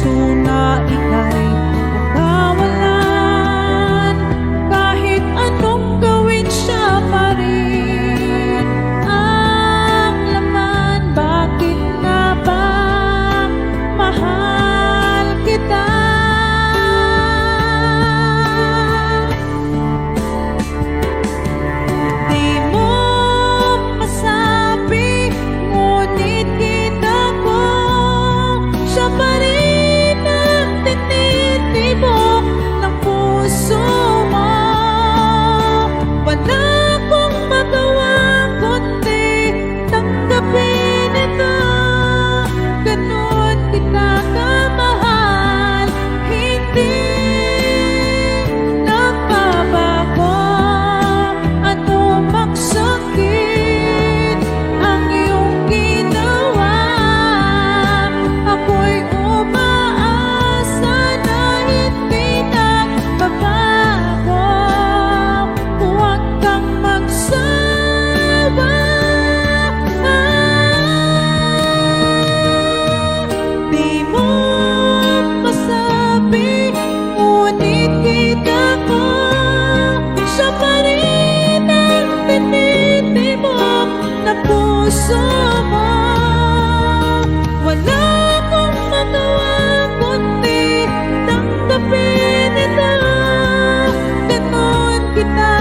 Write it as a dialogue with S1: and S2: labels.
S1: puso na ika'y nagkawalan. Kahit anong gawin siya pa rin ang laman. Bakit nga ba mahal kita? Di mo masabi, ngunit kita ko, siya pa rin ang tinitibok ng puso mo. Wala akong magawa kundi tanggapin ito. Ganun kita kamahal, hindi nagbabago. Ano mang sakit ang iyong ginawa, ako'y umaasa na hindi nagbabago. Huwag kang magsawa. Di mo masabi, ngunit kita ko, siya pa rin ang tinitibok na puso mo. Wala akong magawa kundi tanggapin ito. Ganon kita